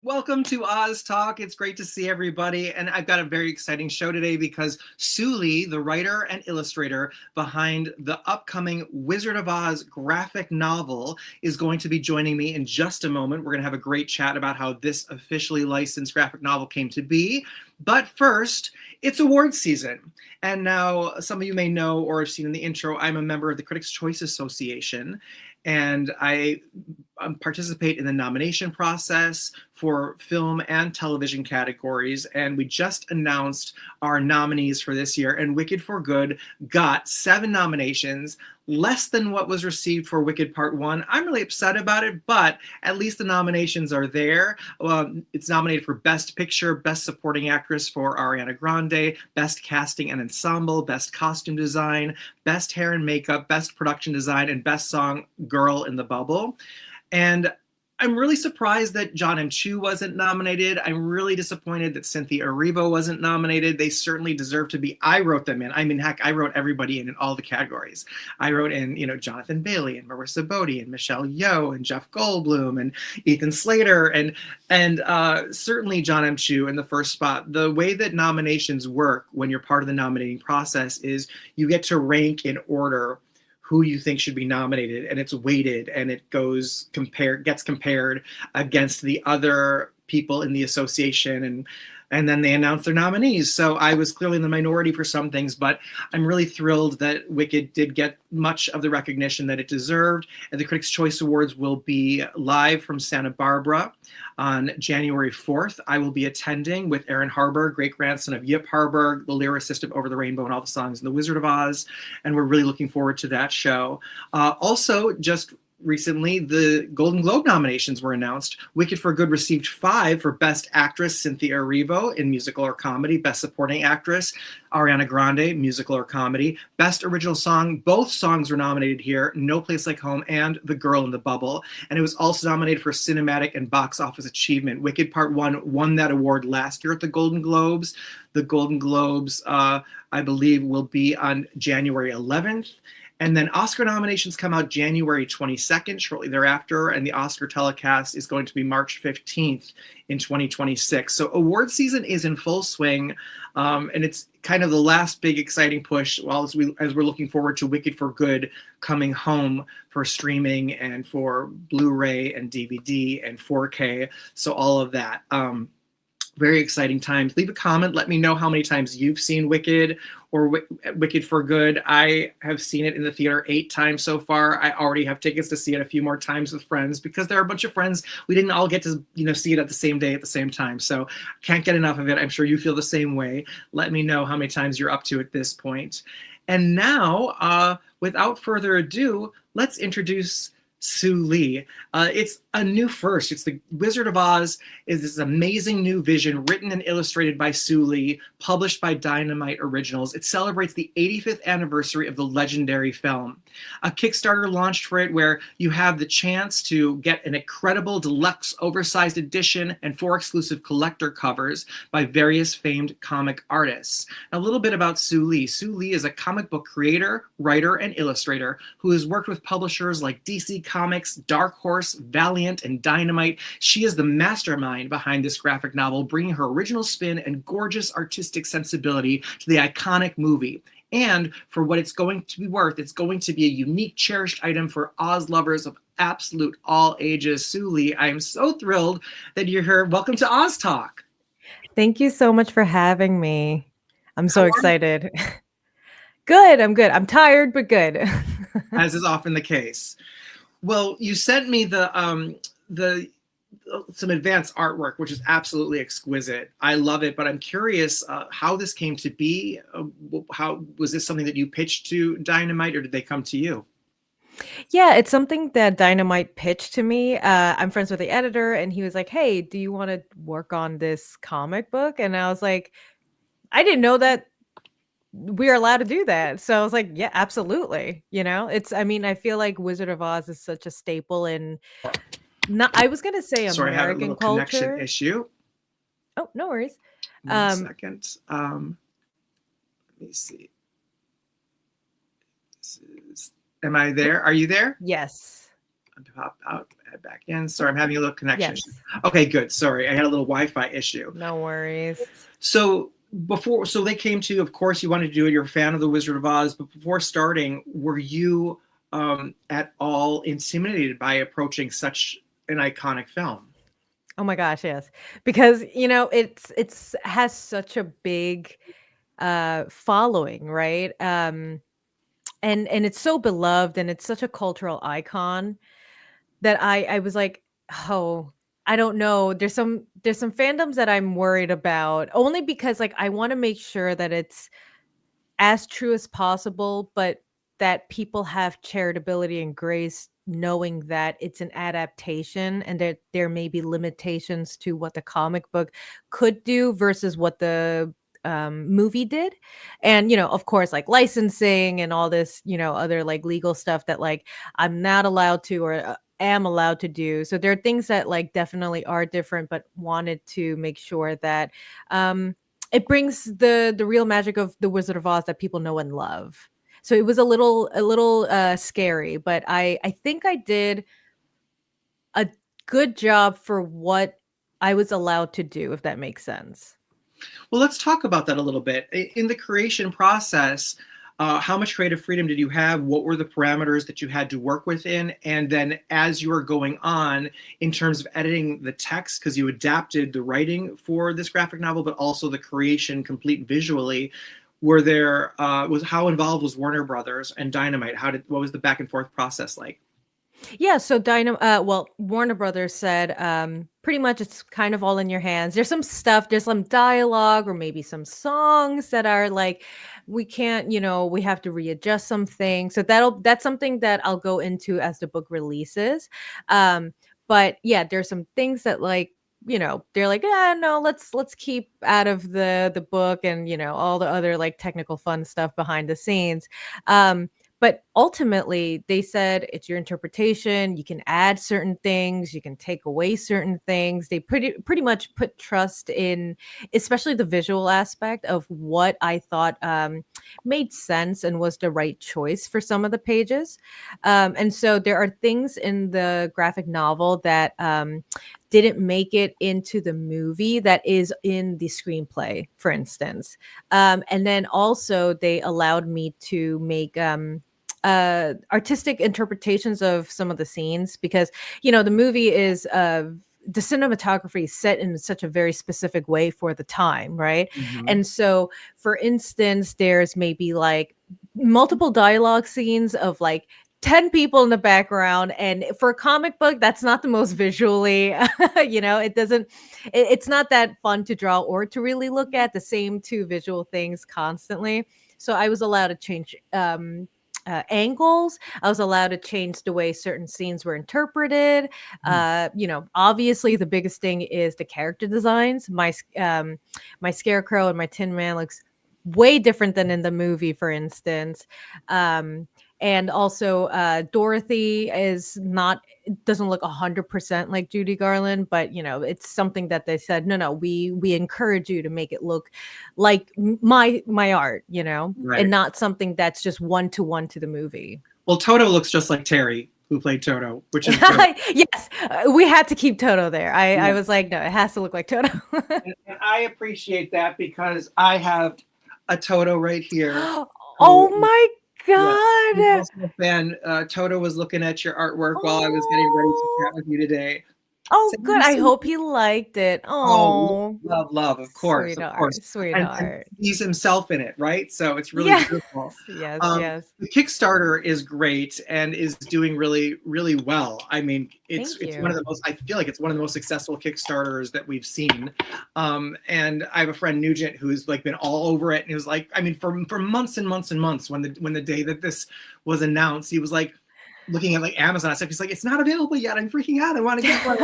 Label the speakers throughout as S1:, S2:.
S1: Welcome to Oz Talk. It's great to see everybody. And I've got a very exciting show today because Soo Loo, the writer and illustrator behind the upcoming Wizard of Oz graphic novel, is going to be joining me in just a moment. We're going to have a great chat about how this officially licensed graphic novel came to be. But first, it's awards season. And now some of you may know or have seen in the intro, I'm a member of the Critics' Choice Association. And I participate in the nomination process for film and television categories. And we just announced our nominees for this year. And Wicked for Good got 7 nominations, less than what was received for Wicked Part 1. I'm really upset about it, but at least the nominations are there. It's nominated for Best Picture, Best Supporting Actress for Ariana Grande, Best Casting and Ensemble, Best Costume Design, Best Hair and Makeup, Best Production Design, and Best Song, Girl in the Bubble. And I'm really surprised that John M. Chu wasn't nominated. I'm really disappointed that Interivew wasn't nominated. They certainly deserve to be. I wrote them in. I mean, heck, I wrote everybody in all the categories. I wrote in, Jonathan Bailey and Marissa Bodie and Michelle Yeoh and Jeff Goldblum and Ethan Slater and certainly John M. Chu in the first spot. The way that nominations work when you're part of the nominating process is you get to rank in order who you think should be nominated, and it's weighted, and it gets compared against the other people in the association, and then they announce their nominees. So I was clearly in the minority for some things, but I'm really thrilled that Wicked did get much of the recognition that it deserved. And the Critics' Choice Awards will be live from Santa Barbara on January 4th. I will be attending with Aaron Harburg, great-grandson of Yip Harburg, the lyricist of Over the Rainbow and all the songs in The Wizard of Oz. And we're really looking forward to that show. Also, just recently, the Golden Globe nominations were announced. Wicked for Good received 5 for Best Actress, Cynthia Erivo in Musical or Comedy, Best Supporting Actress, Ariana Grande, Musical or Comedy, Best Original Song. Both songs were nominated here, No Place Like Home and The Girl in the Bubble. And it was also nominated for Cinematic and Box Office Achievement. Wicked Part 1 won that award last year at the Golden Globes. The Golden Globes, I believe, will be on January 11th. And then Oscar nominations come out January 22nd, shortly thereafter, and the Oscar telecast is going to be March 15th in 2026. So award season is in full swing, and it's kind of the last big exciting push as we're looking forward to Wicked for Good coming home for streaming and for Blu-ray and DVD and 4K, so all of that. Very exciting times. Leave a comment. Let me know how many times you've seen Wicked or Wicked for Good. I have seen it in the theater 8 times so far. I already have tickets to see it a few more times with friends because there are a bunch of friends. We didn't all get to see it at the same day at the same time. So can't get enough of it. I'm sure you feel the same way. Let me know how many times you're up to at this point. And now, without further ado, let's introduce Soo Loo. It's a new first. It's the Wizard of Oz is this amazing new vision written and illustrated by Soo Loo, published by Dynamite Originals. It celebrates the 85th anniversary of the legendary film. A Kickstarter launched for it where you have the chance to get an incredible deluxe oversized edition and 4 exclusive collector covers by various famed comic artists. A little bit about Soo Loo. Soo Loo is a comic book creator, writer, and illustrator who has worked with publishers like DC Comics, Dark Horse, Valiant, and Dynamite. She is the mastermind behind this graphic novel, bringing her original spin and gorgeous artistic sensibility to the iconic movie. And for what it's going to be worth, it's going to be a unique, cherished item for Oz lovers of absolute all ages. Soo Loo, I am so thrilled that you're here. Welcome to Oz Talk.
S2: Thank you so much for having me. I'm so excited. Good. I'm good. I'm tired, but good.
S1: as is often the case. Well, you sent me the some advanced artwork, which is absolutely exquisite. I love it, but I'm curious how this came to be. How was this something that you pitched to Dynamite, or did they come to you?
S2: Yeah, it's something that Dynamite pitched to me. I'm friends with the editor, and he was like, "Hey, do you want to work on this comic book?" And I was like, "I didn't know that we're allowed to do that." So I was like, "Yeah, absolutely." I mean, I feel like Wizard of Oz is such a staple in not. I was gonna say
S1: Sorry, I had a
S2: American
S1: little connection
S2: culture.
S1: issue.
S2: Oh, no worries.
S1: 1 second. Let me see. Am I there? Are you there?
S2: Yes.
S1: Pop out, head back in. Sorry, I'm having a little connection issue.
S2: Yes.
S1: Okay, good. Sorry, I had a little Wi-Fi issue.
S2: No worries.
S1: So so they came to you. Of course, you wanted to do it. You're a fan of the Wizard of Oz, but before starting, were you at all intimidated by approaching such an iconic film?
S2: Oh my gosh, yes. Because, it's has such a big following, right? And it's so beloved and it's such a cultural icon that I was like, "Oh, I don't know. There's some fandoms that I'm worried about only because like I want to make sure that it's as true as possible, but that people have charitability and grace knowing that it's an adaptation and that there may be limitations to what the comic book could do versus what the movie did. And, of course, like licensing and all this, other like legal stuff that like I'm not allowed to or am allowed to do. So there are things that like definitely are different, but wanted to make sure that it brings the real magic of the Wizard of Oz that people know and love. So it was a little scary, but I think I did a good job for what I was allowed to do, if that makes sense.
S1: Well, let's talk about that a little bit. In the creation process, how much creative freedom did you have? What were the parameters that you had to work within? And then as you were going on, in terms of editing the text, because you adapted the writing for this graphic novel, but also the creation complete visually, were there was how involved was Warner Brothers and Dynamite? What was the back and forth process like?
S2: Yeah, so Warner Brothers said pretty much it's kind of all in your hands. There's some dialogue or maybe some songs that are like we can't, we have to readjust some things. So that's something that I'll go into as the book releases. Um but yeah, there's some things that like they're like, yeah, no, let's keep out of the book and all the other like technical fun stuff behind the scenes. But ultimately, they said it's your interpretation. You can add certain things, you can take away certain things. They pretty much put trust in, especially the visual aspect of what I thought made sense and was the right choice for some of the pages. And so there are things in the graphic novel that didn't make it into the movie that is in the screenplay, for instance. And then also they allowed me to make artistic interpretations of some of the scenes because the movie is the cinematography is set in such a very specific way for the time, right?
S1: Mm-hmm.
S2: And so for instance there's maybe like multiple dialogue scenes of like 10 people in the background, and for a comic book that's not the most visually it's not that fun to draw or to really look at the same two visual things constantly. So I was allowed to change angles. I was allowed to change the way certain scenes were interpreted. Obviously the biggest thing is the character designs. My Scarecrow and my Tin Man looks way different than in the movie, for instance. And also Dorothy is not doesn't look 100% like Judy Garland, but it's something that they said no, we encourage you to make it look like my art, and
S1: Right.
S2: not something that's just one to one to the movie.
S1: Well, Toto looks just like Terry, who played Toto, which is great.
S2: Yes, we had to keep Toto there. I
S1: Yeah.
S2: was like, no, it has to look like Toto.
S1: And I appreciate that because I have a Toto right here.
S2: Oh
S1: Who,
S2: my
S1: yeah, he's
S2: god.
S1: also a fan. Toto was looking at your artwork while I was getting ready to
S2: Oh.
S1: chat with you today.
S2: Oh,
S1: Send
S2: good.
S1: me
S2: I
S1: some.
S2: hope he liked it.
S1: Oh,
S2: Oh,
S1: love, love, of course, of course.
S2: sweetheart,
S1: And
S2: sweetheart.
S1: he's himself in it, right? So it's really
S2: Yes,
S1: beautiful.
S2: yes, yes.
S1: The Kickstarter is great and is doing really, really well. I mean,
S2: Thank
S1: it's one of
S2: you.
S1: the most, I feel like it's one of the most successful Kickstarters that we've seen. And I have a friend Nugent who's like been all over it, and he was like, I mean, for months and months and months, when the day that this was announced, he was like looking at like Amazon stuff. He's like, it's not available yet. I'm freaking out. I want to get one.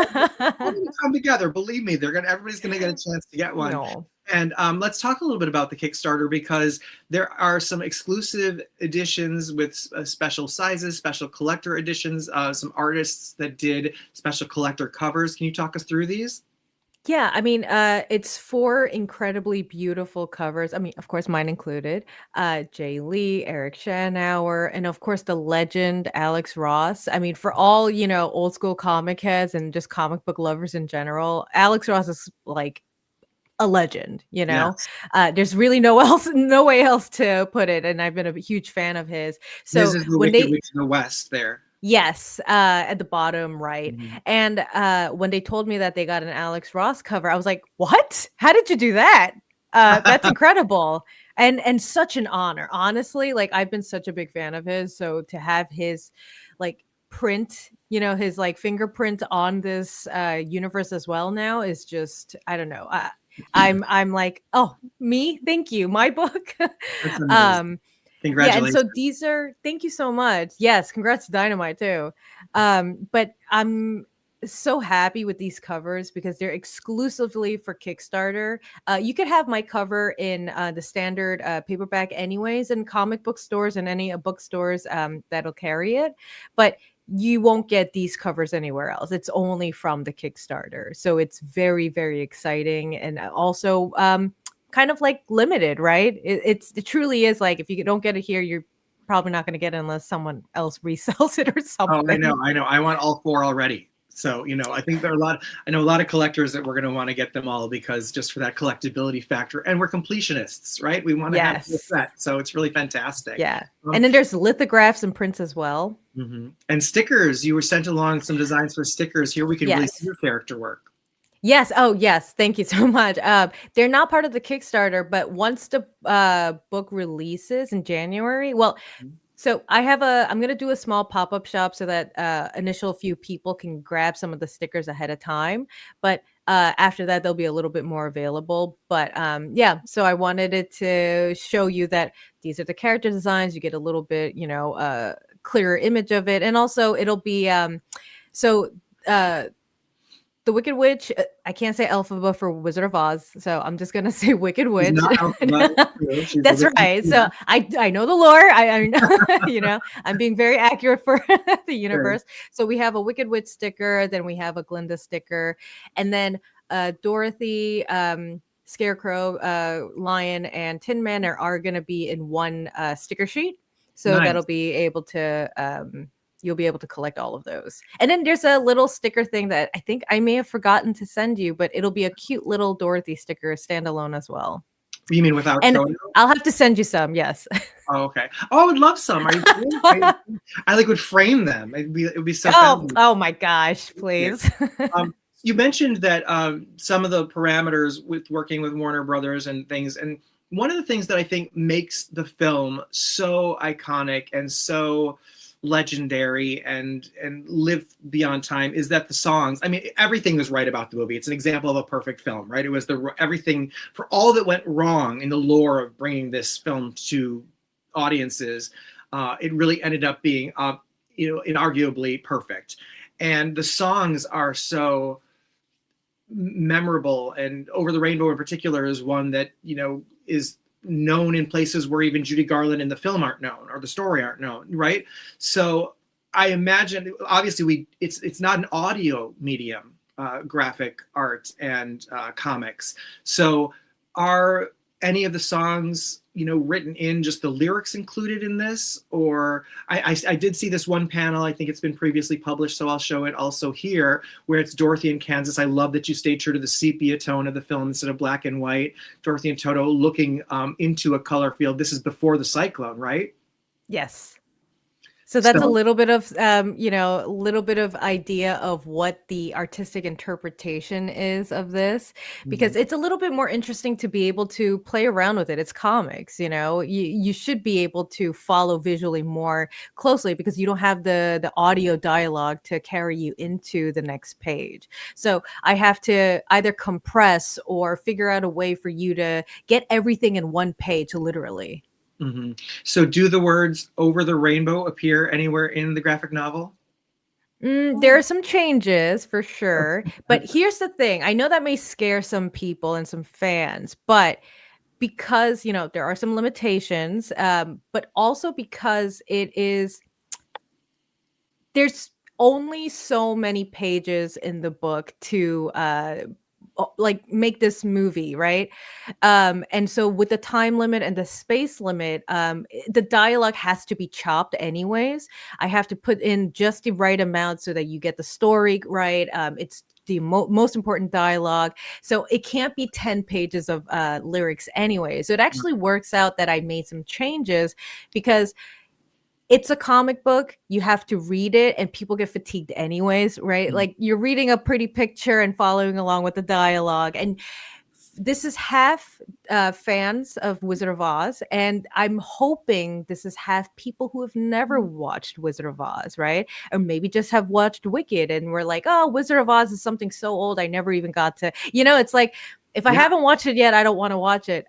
S1: All gonna come together. Believe me, everybody's gonna get a chance to get one.
S2: No.
S1: And let's talk a little bit about the Kickstarter, because there are some exclusive editions with special sizes, special collector editions, some artists that did special collector covers. Can you talk us through these?
S2: Yeah, I mean, it's 4 incredibly beautiful covers. I mean, of course, mine included. Jay Lee, Eric Schanauer, and of course, the legend Alex Ross. I mean, for all, old school comic heads and just comic book lovers in general, Alex Ross is like a legend, you know?
S1: Yes.
S2: There's really no way else to put it, and I've been a huge fan of his.
S1: This
S2: So
S1: is the
S2: when
S1: Wicked
S2: they
S1: Witch in the West there.
S2: Yes, at the bottom right.
S1: Mhm.
S2: And when they told me that they got an Alex Ross cover, I was like, "What? How did you do that?" That's incredible. And such an honor. Honestly, like I've been such a big fan of his, so to have his like print, his like fingerprint on this universe as well now is just I don't know. I'm like, "Oh, me? Thank you. My book."
S1: That's amazing.
S2: um yeah, and
S1: Congratulations.
S2: so these are thank you so much. Yes, congrats to Dynamite too. But I'm so happy with these covers because they're exclusively for Kickstarter. You could have my cover in the standard paperback anyways in comic book stores and any bookstores that'll carry it, but you won't get these covers anywhere else. It's only from the Kickstarter. So it's very, very exciting. And also kind of like limited, right? It truly is like if you don't get it here, you're probably not going to get it unless someone else resells it or
S1: Oh, I know,
S2: something.
S1: I know. I want all four already. So, I think there are I know a lot of collectors that we're going to want to get them all because just for that collectability factor. And we're completionists, right? We want to have the
S2: Yes.
S1: set. So it's really fantastic.
S2: Yeah.
S1: Um,
S2: And then there's lithographs and prints as well.
S1: And stickers. You were sent along some designs for stickers. Here we can really see
S2: Yes.
S1: your character work.
S2: Yes. Oh, yes. Thank you so much. They're not part of the Kickstarter, but once the book releases in January, well, so I'm gonna do a small pop-up shop so that initial few people can grab some of the stickers ahead of time. But after that, there'll be a little bit more available. But yeah, so I wanted it to show you that these are the character designs. You get a little bit, clearer image of it, and also it'll be so uh the Wicked Witch, I can't say Elphaba for Wizard of Oz, so I'm just gonna say Wicked
S1: She's
S2: Witch.
S1: not Elphaba. It's true. She's the
S2: That's
S1: witch.
S2: right. So I know the lore. I know, I'm being very accurate for the
S1: Sure.
S2: universe. So we have a Wicked Witch sticker, then we have a Glinda sticker, and then Dorothy, Scarecrow, Lion, and Tin Man are gonna be in one sticker sheet. So that'll
S1: Nice.
S2: be able to you'll be able to collect all of those. And then there's a little sticker thing that I think I may have forgotten to send you, but it'll be a cute little Dorothy sticker standalone as well.
S1: You mean without
S2: And
S1: Toto?
S2: I'll have to send you some, yes.
S1: Oh, okay. Oh, I would love some. Are you kidding? I like would frame them. It would be so
S2: Oh,
S1: fabulous.
S2: oh my gosh,
S1: Yeah.
S2: please.
S1: You mentioned that some of the parameters with working with Warner Brothers and things, and one of the things that I think makes the film so iconic and so legendary and live beyond time is that the songs. I mean, everything was right about the movie. It's an example of a perfect film, right? It was everything for all that went wrong in the lore of bringing this film to audiences. It really ended up being, inarguably perfect, and the songs are so memorable, and Over the Rainbow in particular is one that is known in places where even Judy Garland and the film aren't known or the story aren't known, right? So I imagine obviously it's not an audio medium, graphic art and comics. So are any of the songs written in, just the lyrics included in this? Or I did see this one panel, I think it's been previously published, so I'll show it also here, where it's Dorothy in Kansas. I love that you stayed true to the sepia tone of the film instead of black and white. Dorothy and Toto looking into a color field. This is before the cyclone, right?
S2: Yes. So that's a
S1: So,
S2: little bit of, a little bit of idea of what the artistic interpretation is of this, because
S1: mhm,
S2: it's a little bit more interesting to be able to play around with it. It's comics, you should be able to follow visually more closely because you don't have the audio dialogue to carry you into the next page. So I have to either compress or figure out a way for you to get everything in one page, literally.
S1: mhm. So do the words "over the rainbow" appear anywhere in the graphic novel?
S2: There are some changes for sure,
S1: Okay.
S2: but here's the thing. I know that may scare some people and some fans, but because, there are some limitations, but also because there's only so many pages in the book to like make this movie, right? And so with the time limit and the space limit, the dialogue has to be chopped anyways. I have to put in just the right amount so that you get the story right. It's the most important dialogue, so it can't be 10 pages of lyrics anyway. So it actually works out that I made some changes because it's a comic book. You have to read it, and people get fatigued anyways, right?
S1: Mhm.
S2: Like, you're reading a pretty picture and following along with the dialogue. And this is half fans of Wizard of Oz, and I'm hoping this is half people who have never watched Wizard of Oz, right? Or maybe just have watched Wicked and we're like, oh, Wizard of Oz is something so old, I never even got to, it's like, if I
S1: Yeah.
S2: haven't watched it yet, I don't want to watch it.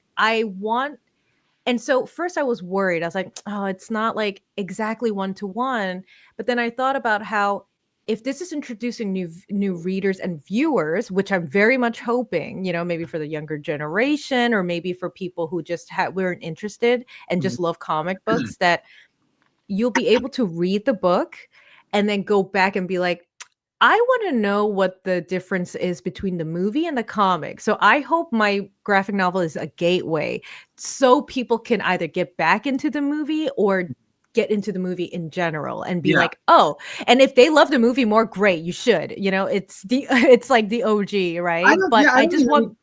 S2: And so first I was worried. I was like, oh, it's not like exactly one to one. But then I thought about how if this is introducing new readers and viewers, which I'm very much hoping, maybe for the younger generation or maybe for people who just weren't interested and
S1: Mhm.
S2: just love comic books, that you'll be able to read the book and then go back and be like, I want to know what the difference is between the movie and the comic. So I hope my graphic novel is a gateway so people can either get back into the movie or get into the movie in general and be
S1: Yeah.
S2: like, "Oh, and if they love the movie more, great, you should." It's the it's like the OG,
S1: I
S2: right?
S1: don't
S2: But
S1: yeah, I don't even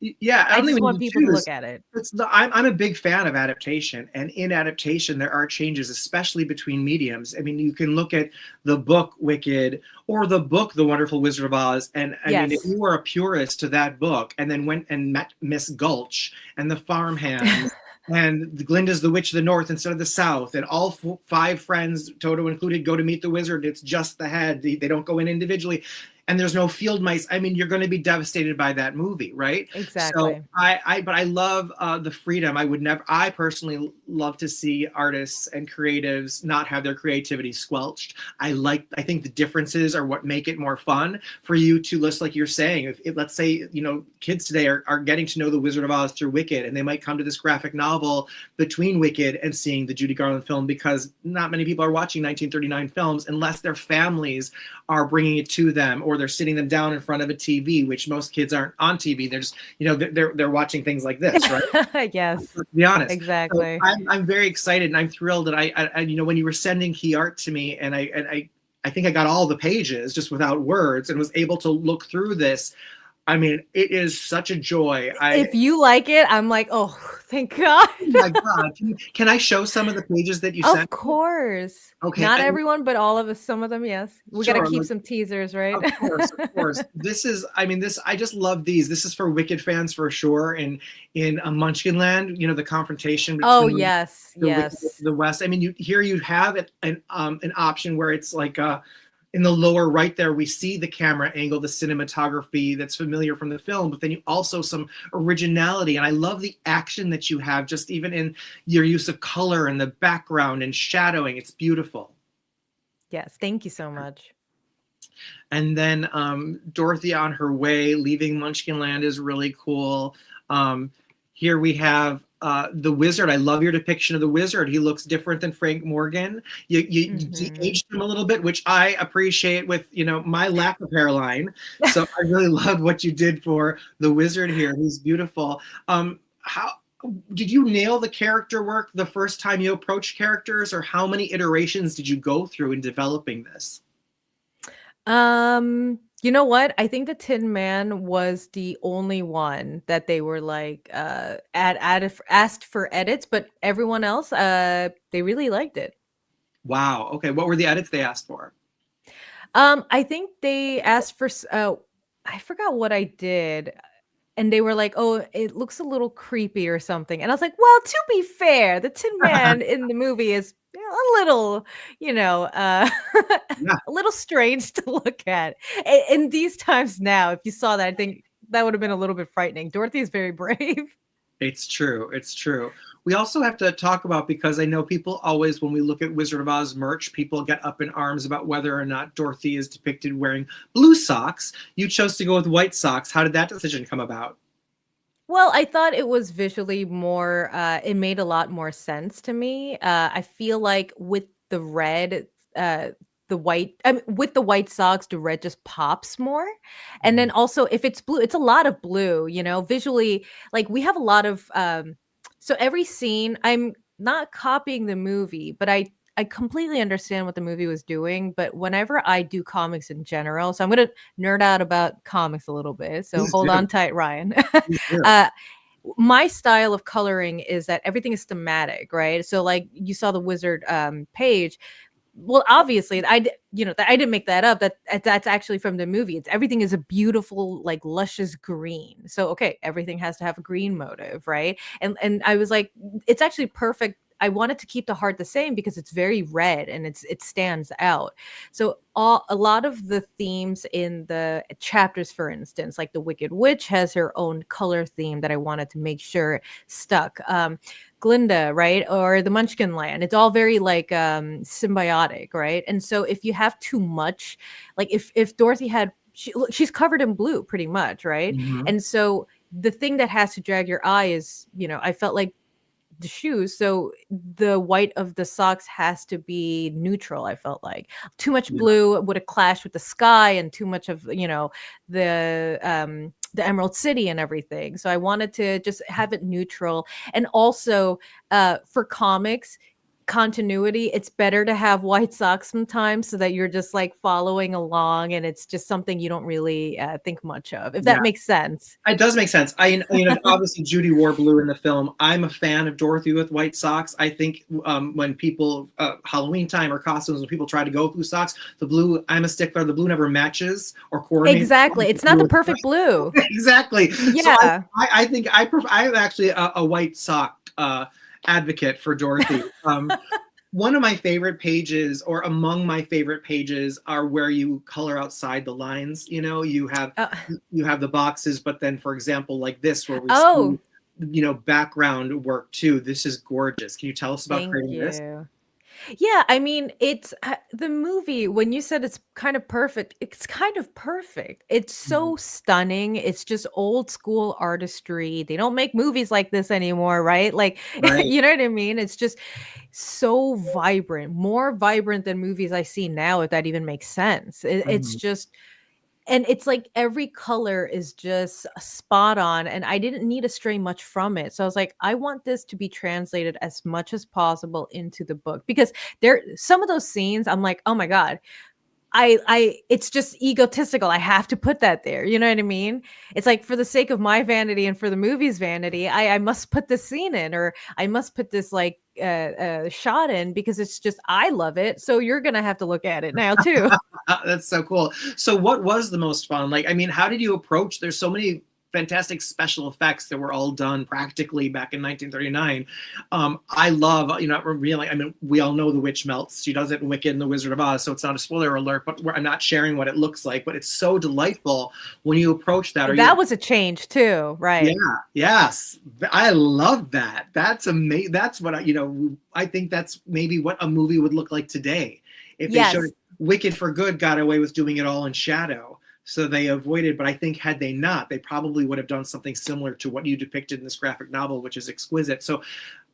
S1: yeah, I
S2: I
S1: don't
S2: just
S1: even need
S2: want
S1: to
S2: people to look
S1: choose.
S2: at it.
S1: I'm a big fan of adaptation, and in adaptation there are changes, especially between mediums. I mean, you can look at the book Wicked or the book The Wonderful Wizard of Oz, and I mean, if
S2: Yes.
S1: you were a purist to that book and then went and met Miss Gulch and the farmhands and Glinda's the Witch of the North instead of the South, and all five friends, Toto included, go to meet the wizard. It's just the head. They don't go in individually, and there's no field mice. I mean, you're going to be devastated by that movie, right? So
S2: Exactly.
S1: but I love the freedom. I personally love to see artists and creatives not have their creativity squelched. I think the differences are what make it more fun for you to list, like you're saying. If let's say, kids today are getting to know the Wizard of Oz through Wicked, and they might come to this graphic novel between Wicked and seeing the Judy Garland film, because not many people are watching 1939 films unless their families are bringing it to them, or they're sitting them down in front of a TV, which most kids aren't on TV. They're just, they're watching things like this, right?
S2: Yes,
S1: Let's be honest. So
S2: exactly.
S1: I'm very excited and I'm thrilled that when you were sending key art to me, and I think I got all the pages just without words and was able to look through this. I mean, it is such a joy.
S2: If you like it, I'm like, "Oh, thank God."
S1: Oh my God, can I show some of the pages that you sent
S2: Of
S1: me?
S2: course.
S1: Okay,
S2: Not everyone, but all of us, some of them, yes. We gotta
S1: sure.
S2: keep some teasers, right?
S1: Of course, of course. This is, I mean, I just love these. This is for Wicked fans for sure. In Munchkinland, the confrontation
S2: Oh,
S1: between
S2: yes,
S1: the Wicked and
S2: yes.
S1: the West. I mean, you have an option where it's like in the lower right there, we see the camera angle, the cinematography that's familiar from the film, but then you also some originality. And I love the action that you have, just even in your use of color and the background and shadowing. It's beautiful.
S2: Yes, thank you so much.
S1: And then Dorothy on her way, leaving Munchkinland is really cool. Here we have the wizard. I love your depiction of the wizard. He looks different than Frank Morgan. You
S2: Mhm.
S1: de-aged him a little bit, which I appreciate with, my lack of hairline. So I really love what you did for the wizard here. He's beautiful. How did you nail the character work the first time you approached characters, or how many iterations did you go through in developing this?
S2: You know what? I think the Tin Man was the only one that they were like, asked for edits, but everyone else, they really liked it.
S1: Wow. Okay. What were the edits they asked for?
S2: I think they asked for I forgot what I did, and they were like, "Oh, it looks a little creepy or something." And I was like, "Well, to be fair, the Tin Man in the movie is a little, you know,
S1: Yeah,
S2: a little strange to look at." In these times now, if you saw that, I think that would have been a little bit frightening. Dorothy is very brave.
S1: it's true. It's true. We also have to talk about, because I know people always, when we look at Wizard of Oz merch, people get up in arms about whether or not Dorothy is depicted wearing blue socks. You chose to go with white socks. How did that decision come about?
S2: Well, I thought it was visually more it made a lot more sense to me. I feel like with the red, uh the white I mean, with the white socks, the red just pops more. And then also if it's blue, it's a lot of blue, visually, like we have a lot of so every scene, I'm not copying the movie, but I completely understand what the movie was doing, but whenever I do comics in general, so I'm going to nerd out about comics a little bit. So
S1: Please
S2: hold
S1: do.
S2: on tight, Ryan.
S1: Please do.
S2: uh, my style of coloring is that everything is thematic, right? So like you saw the wizard page. Well, obviously, I didn't make that up. That's actually from the movie. It's everything is a beautiful, like luscious green. So okay, everything has to have a green motive, right? And I was like, it's actually perfect. I wanted to keep the heart the same because it's very red and it stands out. So a lot of the themes in the chapters, for instance, like the Wicked Witch has her own color theme that I wanted to make sure stuck. Glinda, right? Or the Munchkin Land. It's all very like symbiotic, right? And so if you have too much, like if Dorothy had she's covered in blue pretty much, right?
S1: Mhm.
S2: And so the thing that has to drag your eye is, I felt like the shoes, so the white of the socks has to be neutral. I felt like too much
S1: Yeah.
S2: blue would have clashed with the sky, and too much of the Emerald City and everything. So I wanted to just have it neutral. And also for comics continuity, it's better to have white socks sometimes so that you're just like following along, and it's just something you don't really think much of, if that
S1: Yeah.
S2: makes sense.
S1: It does make sense. Obviously Judy wore blue in the film. I'm a fan of Dorothy with white socks. I think when people Halloween time or costumes, when people try to go with blue socks, the blue. I'm a stickler. The blue never matches or coordinates.
S2: Exactly, it's not the perfect blue.
S1: Exactly. So
S2: Yeah.
S1: I think I'm actually a white sock advocate for Dorothy. One of my favorite pages, or among my favorite pages, are where you color outside the lines.
S2: Uh,
S1: You have the boxes, but then, for example, like this, where we see
S2: oh,
S1: background work too. This is gorgeous. Can you tell us about
S2: thank
S1: creating this?
S2: you. Yeah, I mean, it's the movie, when you said it's kind of perfect, it's kind of perfect. It's
S1: Mhm.
S2: so stunning. It's just old school artistry. They don't make movies like this anymore, right? Like,
S1: Right.
S2: you know what I mean? It's just so vibrant, more vibrant than movies I see now, if that even makes sense. It's
S1: Mhm.
S2: just, and it's like every color is just spot on, and I didn't need to stray much from it. So I was like, I want this to be translated as much as possible into the book, because there some of those scenes I'm like, oh my god, I it's just egotistical. I have to put that there. You know what I mean? It's like for the sake of my vanity and for the movie's vanity, I must put this scene in, or I must put this like shot in, because it's just I love it. So you're gonna have to look at it now too.
S1: That's so cool. So what was the most fun? Like, I mean, how did you approach? There's so many fantastic special effects that were all done practically back in 1939. I love, revealing. I mean, we all know the witch melts. She does it in Wicked and the Wizard of Oz, so it's not a spoiler alert. But I'm not sharing what it looks like. But it's so delightful when you approach that. Are you?
S2: That was a change too,
S1: Yeah.
S2: right?
S1: Yes. I love that. That's amazing. That's what I think that's maybe what a movie would look like today if they showed
S2: Yes.
S1: it. Wicked for Good got away with doing it all in shadow. So they avoided, but I think had they not, they probably would have done something similar to what you depicted in this graphic novel, which is exquisite. So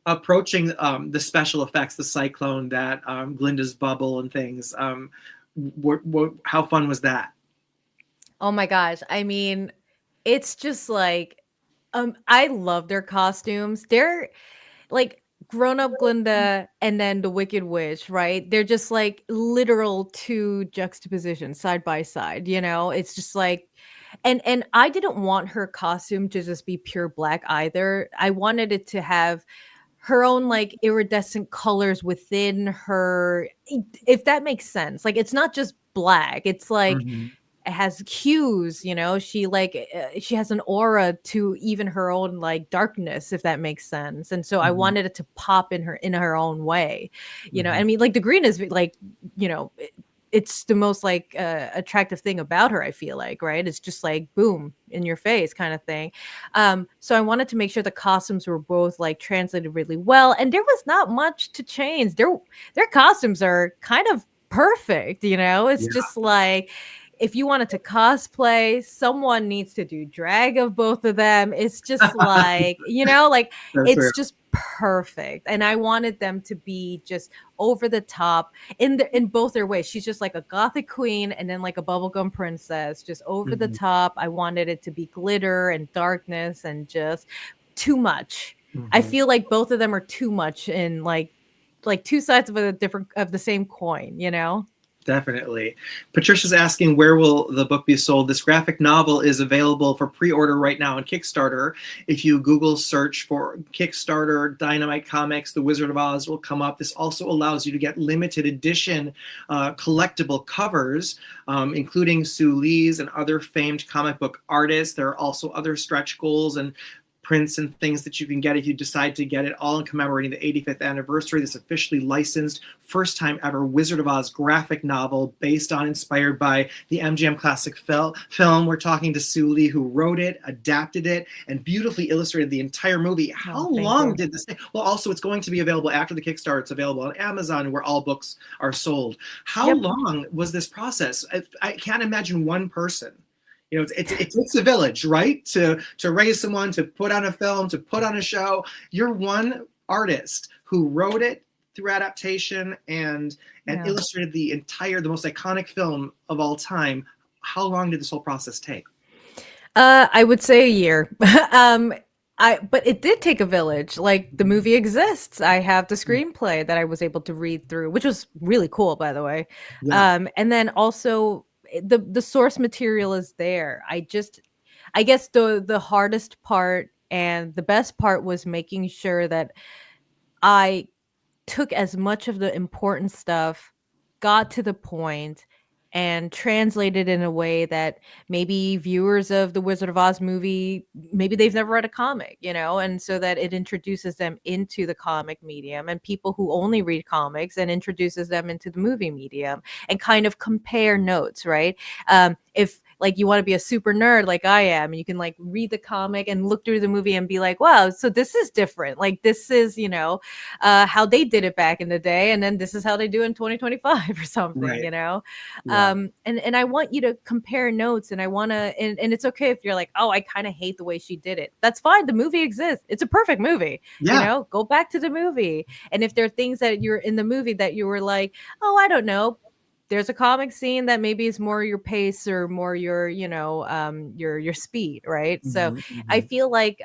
S1: approaching the special effects, the cyclone, that Glinda's bubble and things, how fun was that?
S2: Oh my gosh. I mean, it's just like I love their costumes. They're like grown up Glinda and then the Wicked Witch, right? They're just like literal two juxtapositions side by side, It's just like, and I didn't want her costume to just be pure black either. I wanted it to have her own like iridescent colors within her, if that makes sense. Like it's not just black. It's like
S1: Hmm.
S2: it has hues, she like she has an aura to even her own like darkness, if that makes sense. And so I
S1: Hmm.
S2: wanted it to pop in her own way. I
S1: Hmm.
S2: mean, like the green is like, it's the most like attractive thing about her, I feel like, right? It's just like boom in your face kind of thing. So I wanted to make sure the costumes were both like translated really well, and there was not much to change. Their costumes are kind of perfect. It's
S1: Yeah,
S2: just like if you wanted to cosplay, someone needs to do drag of both of them. It's just like, like
S1: that's true.
S2: it's just perfect. And I wanted them to be just over the top in both their ways. She's just like a gothic queen and then like a bubblegum princess, just over the
S1: Hmm.
S2: top. I wanted it to be glitter and darkness and just too much. I
S1: Hmm.
S2: feel like both of them are too much in like two sides of the same coin.
S1: Definitely. Patricia's asking, where will the book be sold? This graphic novel is available for pre-order right now on Kickstarter. If you Google search for Kickstarter Dynamite Comics, The Wizard of Oz will come up. This also allows you to get limited edition collectible covers, including Soo Lee's and other famed comic book artists. There are also other stretch goals and prints and things that you can get if you decide to get it, all in commemorating the 85th anniversary. This officially licensed, first time ever Wizard of Oz graphic novel based on, inspired by the MGM classic film. We're talking to Soo Lee, who wrote it, adapted it, and beautifully illustrated the entire movie.
S2: Oh,
S1: How
S2: thank
S1: long
S2: you.
S1: did this take? Well, also, it's going to be available after the Kickstarter. It's available on Amazon, where all books are sold. How
S2: Yep.
S1: long was this process? I can't imagine one person. It takes a village, right? To raise someone, to put on a film, to put on a show. You're one artist who wrote it through adaptation and
S2: Yeah.
S1: illustrated the most iconic film of all time. How long did this whole process take?
S2: I would say a year. um, but it did take a village. Like the movie exists. I have the screenplay that I was able to read through, which was really cool, by the way.
S1: Yeah.
S2: And then also the source material is there. I guess the hardest part and the best part was making sure that I took as much of the important stuff, got to the point, and translated in a way that maybe viewers of the Wizard of Oz movie, maybe they've never read a comic, and so that it introduces them into the comic medium, and people who only read comics and introduces them into the movie medium, and kind of compare notes, right? If like you want to be a super nerd like I am, and you can like read the comic and look through the movie and be like, wow, so this is different. Like this is, how they did it back in the day, and then this is how they do in 2025 or something,
S1: Right. Yeah.
S2: and I want you to compare notes, and I want to, and it's okay if you're like, oh, I kind of hate the way she did it. That's fine. The movie exists. It's a perfect movie.
S1: Yeah.
S2: Go back to the movie, and if there are things that you're in the movie that you were like, oh, I don't know, there's a comic scene that maybe is more your pace or more your, your speed, right? So
S1: Hmm.
S2: I
S1: Hmm.
S2: feel like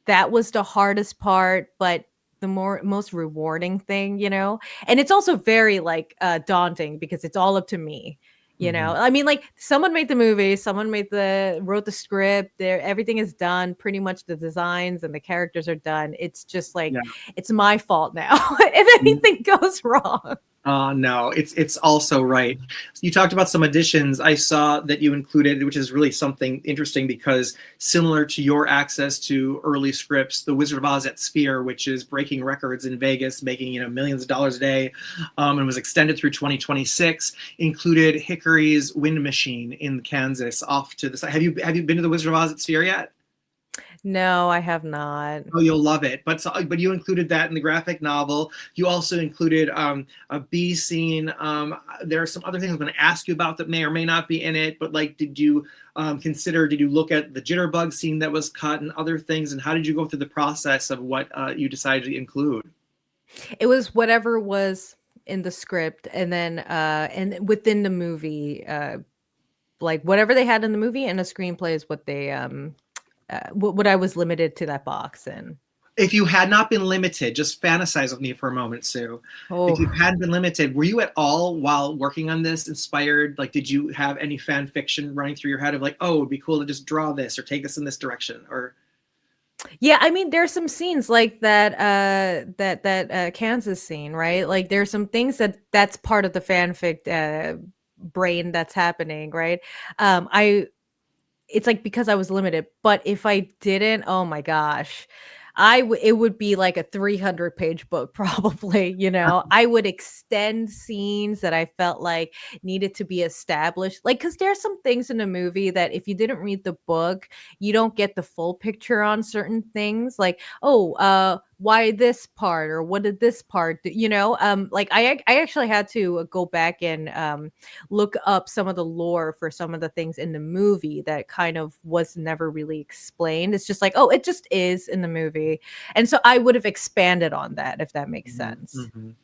S2: that was the hardest part, but the most rewarding thing, and it's also very like daunting because it's all up to me.
S1: Hmm.
S2: I mean, like someone made the movie, someone wrote the script, there everything is done, pretty much the designs and the characters are done. It's just like
S1: Yeah.
S2: it's my fault now if anything goes wrong.
S1: No, it's also right. You talked about some additions I saw that you included, which is really something interesting because similar to your access to early scripts, The Wizard of Oz at Sphere, which is breaking records in Vegas, making millions of dollars a day, and was extended through 2026, included Hickory's Wind Machine in Kansas off to the side. Have you been to The Wizard of Oz at Sphere yet?
S2: No, I have not.
S1: Oh, you'll love it. But you included that in the graphic novel. You also included a bee scene. There are some other things I'm going to ask you about that may or may not be in it. But like, did you did you look at the jitterbug scene that was cut and other things? And how did you go through the process of what you decided to include?
S2: It was whatever was in the script, and then and within the movie, like whatever they had in the movie and a screenplay is what they what I was limited to that box in.
S1: If you had not been limited, just fantasize with me for a moment, Sue. If you
S2: Oh,
S1: hadn't been limited, were you at all while working on this inspired? Like, did you have any fan fiction running through your head of like, oh, it'd be cool to just draw this or take this in this direction? Or
S2: Yeah, I mean, there's some scenes like that, Kansas scene, right? Like, there's some things that's part of the fanfic, brain that's happening, right? I It's like because I was limited, but if I didn't, oh my gosh, it would be like a 300-page book probably, you know? I would extend scenes that I felt like needed to be established. Like, cuz there's some things in the movie that if you didn't read the book, you don't get the full picture on certain things. Like, oh, why this part, or what did this part do, you know? Like I actually had to go back and look up some of the lore for some of the things in the movie that kind of was never really explained. It's just like, oh, it just is in the movie. And so I would have expanded on that, if that makes
S1: Mhm,
S2: sense.
S1: mhm.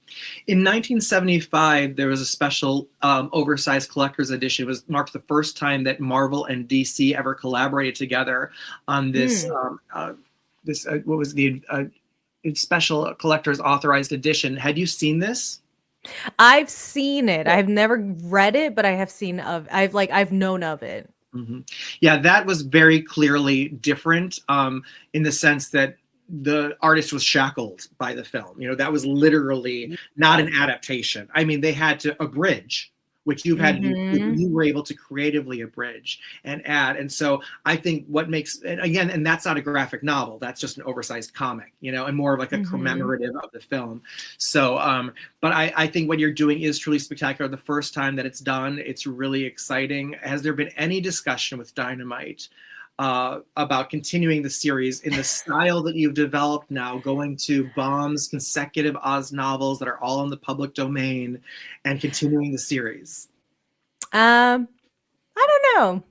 S1: In 1975, there was a special oversized collector's edition. It was marked the first time that Marvel and DC ever collaborated together on this.
S2: Mm.
S1: What was the special collector's authorized edition? Had you seen this?
S2: I've seen it. I've never read it, but I have seen of I've known of it.
S1: Hmm. Yeah, that was very clearly different in the sense that the artist was shackled by the film. You know, that was literally not
S2: Yeah.
S1: an adaptation. I mean, they had to abridge, which
S2: Mhm.
S1: you were able to creatively abridge and add. And so I think what makes, and again, and that's not a graphic novel. That's just an oversized comic, you know, and more of like a
S2: Mhm.
S1: commemorative of the film. So, but I think what you're doing is truly spectacular. The first time that it's done, it's really exciting. Has there been any discussion with Dynamite about continuing the series in the style that you've developed now, going to Baum's consecutive Oz novels that are all in the public domain and continuing the series?
S2: I don't know.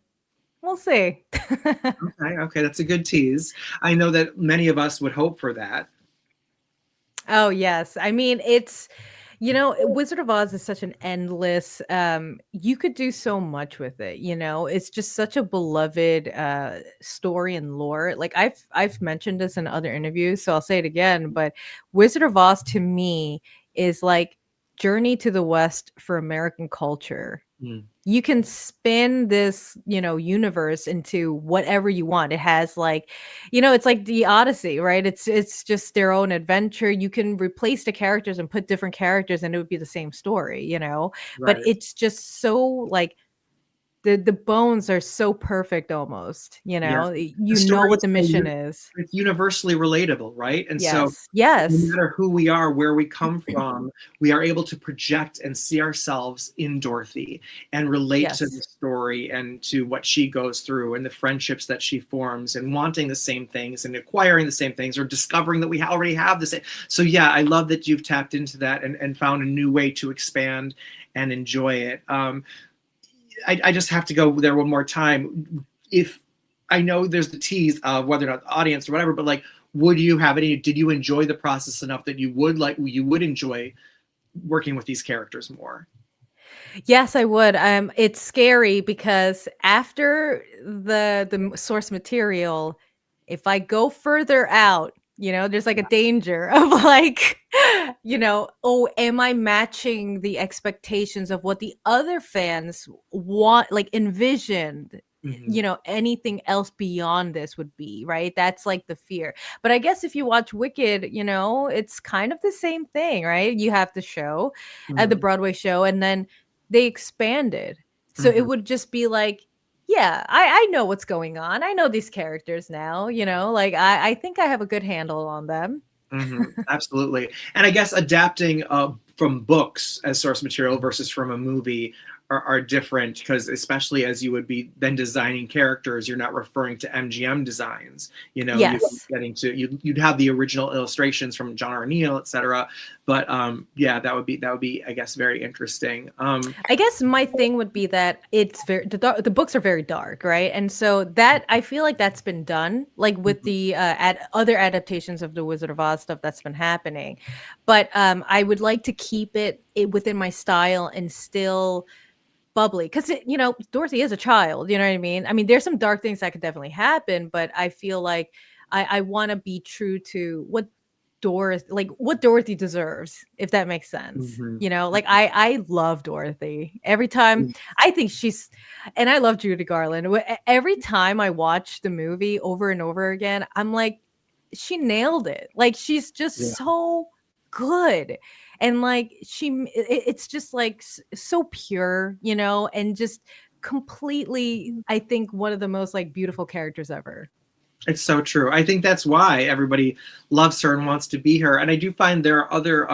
S2: We'll see.
S1: Okay, okay, that's a good tease. I know that many of us would hope for that.
S2: Oh, yes. I mean, Wizard of Oz is such an endless, you could do so much with it, you know? It's just such a beloved story and lore. Like I've mentioned this in other interviews, so I'll say it again, but Wizard of Oz to me is like Journey to the West for American culture.
S1: Mm,
S2: You can spin this, universe into whatever you want. It has like, it's like the Odyssey, right? It's just their own adventure. You can replace the characters and put different characters and it would be the same story, you know? But
S1: right.
S2: it's just so like the bones are so perfect almost, you
S1: Yes.
S2: know?
S1: The
S2: You know
S1: story
S2: what
S1: is
S2: the
S1: so
S2: mission is.
S1: it's universally relatable, right? And so
S2: Yes.
S1: no
S2: Yes.
S1: matter who we are, where we come from, we are able to project and see ourselves in Dorothy and relate to the
S2: Yes.
S1: story and to what she goes through and the friendships that she forms and wanting the same things and acquiring the same things or discovering that we already have the same. So yeah, I love that you've tapped into that and found a new way to expand and enjoy it. I just have to go there one more time. If I know there's the tease of whether or not the audience or whatever, but like, would you have any? Did you enjoy the process enough that you would enjoy working with these characters more?
S2: Yes, I would. It's scary because after the source material, if I go further out, there's like a danger of like, oh, am I matching the expectations of what the other fans want, like envisioned?
S1: Mm-hmm.
S2: Anything else beyond this would be, right? That's like the fear. But I guess if you watch Wicked, it's kind of the same thing, right? You have the show, the
S1: Mm-hmm.
S2: Broadway show, and then they expanded. So it
S1: Mm-hmm.
S2: would just be like, yeah, I know what's going on. I know these characters now, like I think I have a good handle on them.
S1: Mm-hmm. Absolutely. And I guess adapting from books as source material versus from a movie are different because especially as you would be then designing characters, you're not referring to MGM designs. You know, you'd be
S2: Yes.
S1: getting to you'd have the original illustrations from John Arneal, etc. But yeah, that would be I guess very interesting.
S2: I guess my thing would be that it's the books are very dark, right? And so that I feel like that's been done, like with the other adaptations of the Wizard of Oz stuff that's been happening. But I would like to keep it within my style and still bubbly because Dorothy is a child. You know what I mean? I mean, there's some dark things that could definitely happen, but I feel like I want to be true to what Dorothy deserves, if that makes sense.
S1: Mhm.
S2: Like I love Dorothy. Every time I think and I love Judy Garland. Every time I watch the movie over and over again, I'm like, she nailed it. Like, she's just so good. And like it's just like so pure, you know, and just completely, I think, one of the most like beautiful characters ever.
S1: It's so true. I think that's why everybody loves her and wants to be her. And I do find there are other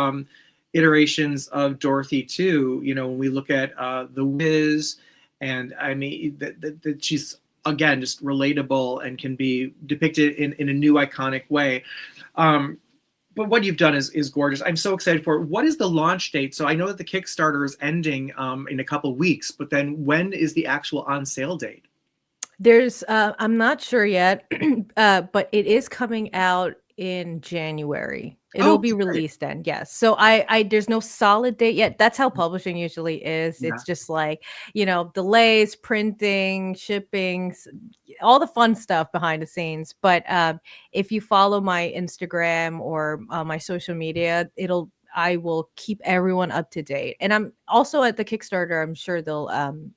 S1: iterations of Dorothy too. You know, when we look at The Wiz, and I mean that she's again just relatable and can be depicted in a new iconic way. Um, but what you've done is gorgeous. I'm so excited for it. What is the launch date? So I know that the Kickstarter is ending in a couple weeks, but then when is the actual on sale date?
S2: There's I'm not sure yet, but it is coming out in January. It'll
S1: Oh,
S2: be
S1: great.
S2: released then, yes. So I there's no solid date yet. That's how publishing usually is.
S1: Yeah,
S2: It's just like, you know, delays, printing, shipping, all the fun stuff behind the scenes. But if you follow my Instagram or my social media, I will keep everyone up to date. And I'm also at the Kickstarter. I'm sure they'll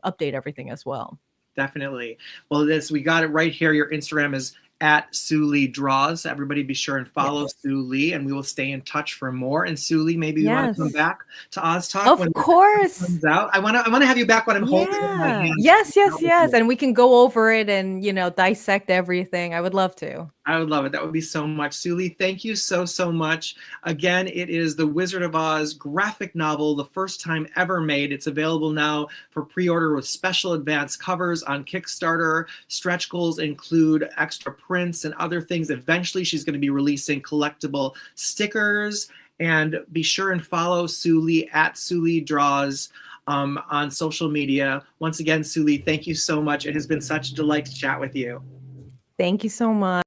S2: update everything as well.
S1: definitely. Well, this we got it right here. Your Instagram is at Soo Lee Draws. Everybody be sure and follow
S2: Yes.
S1: Soo Lee, and we will stay in touch for more. And Soo Lee, maybe you want to come
S2: Yes.
S1: back to Oz Talk when
S2: Of
S1: the next one
S2: course.
S1: comes out. I want to have you back when I'm holding it in my
S2: Yeah.
S1: hands.
S2: Yes, yes,
S1: Out with
S2: yes,
S1: you.
S2: and we can go over it and, you know, dissect everything. I would love to.
S1: I would love it. That would be so much. Soo Lee, thank you so much. Again, it is the Wizard of Oz graphic novel, the first time ever made. It's available now for pre-order with special advance covers on Kickstarter. Stretch goals include extra prints and other things. Eventually, she's going to be releasing collectible stickers. And be sure and follow Soo Lee at Soo Lee Draws on social media. Once again, Soo Lee, thank you so much. It has been such a delight to chat with you.
S2: Thank you so much.